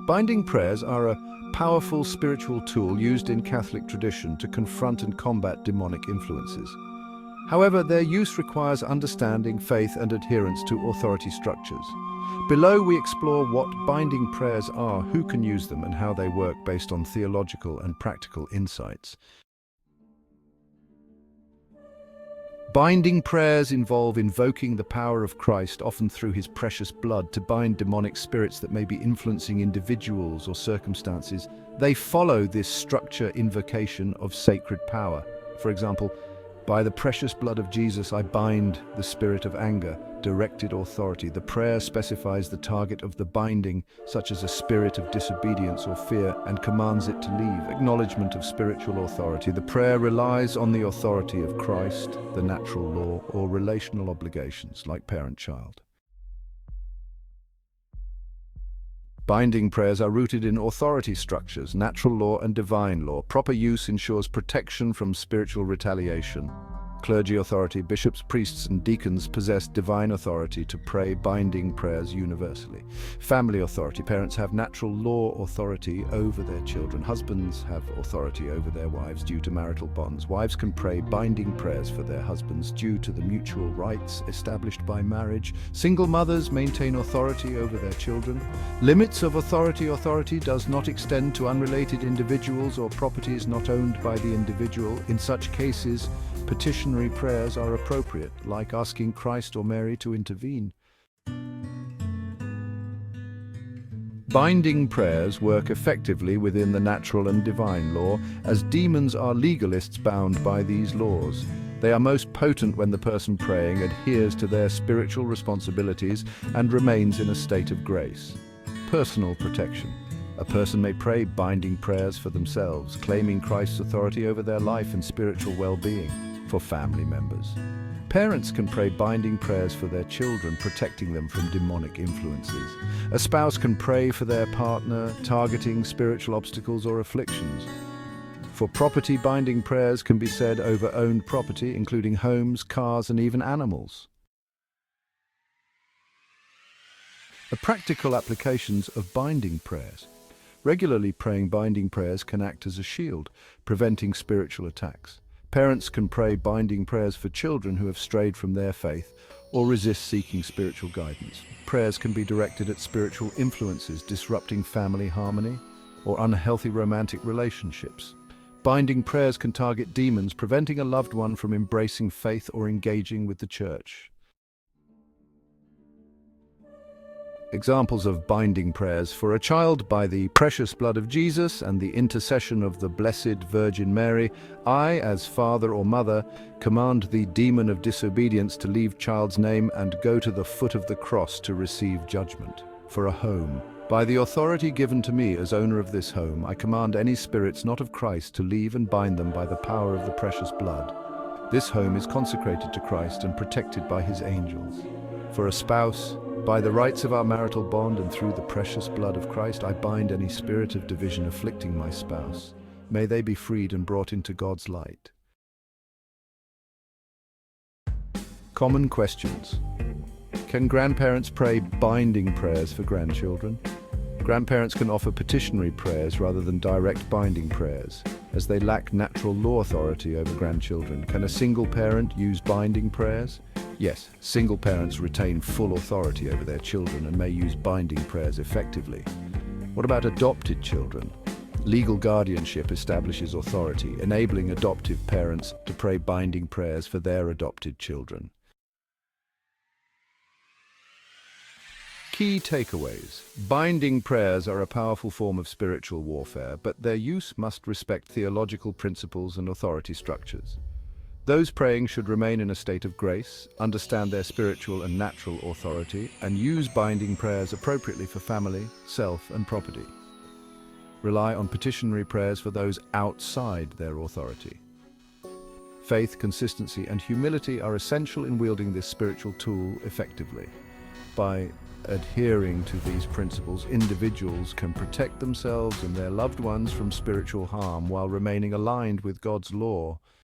Binding prayers are a powerful spiritual tool used in Catholic tradition to confront and combat demonic influences. However, their use requires understanding, faith, and adherence to authority structures. Below, we explore what binding prayers are, who can use them, and how they work based on theological and practical insights. Binding prayers involve invoking the power of Christ, often through his precious blood, to bind demonic spirits that may be influencing individuals or circumstances. They follow this structure invocation of sacred power. For example, by the precious blood of Jesus, I bind the spirit of anger, directed authority. The prayer specifies the target of the binding, such as a spirit of disobedience or fear, and commands it to leave. Acknowledgement of spiritual authority. The prayer relies on the authority of Christ, the natural law, or relational obligations, like parent-child. Binding prayers are rooted in authority structures, natural law and divine law. Proper use ensures protection from spiritual retaliation. Clergy authority, bishops, priests, and deacons possess divine authority to pray binding prayers universally. Family authority. Parents have natural law authority over their children. Husbands have authority over their wives due to marital bonds. Wives can pray binding prayers for their husbands due to the mutual rights established by marriage. Single mothers maintain authority over their children. Limits of authority. Authority does not extend to unrelated individuals or properties not owned by the individual. In such cases, petitionary prayers are appropriate, like asking Christ or Mary to intervene. Binding prayers work effectively within the natural and divine law, as demons are legalists bound by these laws. They are most potent when the person praying adheres to their spiritual responsibilities and remains in a state of grace. Personal protection. A person may pray binding prayers for themselves, claiming Christ's authority over their life and spiritual well-being. For family members, parents can pray binding prayers for their children, protecting them from demonic influences. A spouse can pray for their partner, targeting spiritual obstacles or afflictions. For property, binding prayers can be said over owned property, including homes, cars, and even animals. The practical applications of binding prayers. Regularly praying binding prayers can act as a shield, preventing spiritual attacks. Parents can pray binding prayers for children who have strayed from their faith or resist seeking spiritual guidance. Prayers can be directed at spiritual influences disrupting family harmony or unhealthy romantic relationships. Binding prayers can target demons, preventing a loved one from embracing faith or engaging with the church. Examples of binding prayers for a child. By the precious blood of Jesus and the intercession of the Blessed Virgin Mary, I, as father or mother, command the demon of disobedience to leave child's name and go to the foot of the cross to receive judgment. For a home. By the authority given to me as owner of this home, I command any spirits not of Christ to leave and bind them by the power of the precious blood. This home is consecrated to Christ and protected by his angels. For a spouse, by the rights of our marital bond and through the precious blood of Christ, I bind any spirit of division afflicting my spouse. May they be freed and brought into God's light. Common questions. Can grandparents pray binding prayers for grandchildren? Grandparents can offer petitionary prayers rather than direct binding prayers, as they lack natural law authority over grandchildren. Can a single parent use binding prayers? Yes, single parents retain full authority over their children and may use binding prayers effectively. What about adopted children? Legal guardianship establishes authority, enabling adoptive parents to pray binding prayers for their adopted children. Key takeaways. Binding prayers are a powerful form of spiritual warfare, but their use must respect theological principles and authority structures. Those praying should remain in a state of grace, understand their spiritual and natural authority, and use binding prayers appropriately for family, self, and property. Rely on petitionary prayers for those outside their authority. Faith, consistency, and humility are essential in wielding this spiritual tool effectively. By adhering to these principles, individuals can protect themselves and their loved ones from spiritual harm while remaining aligned with God's law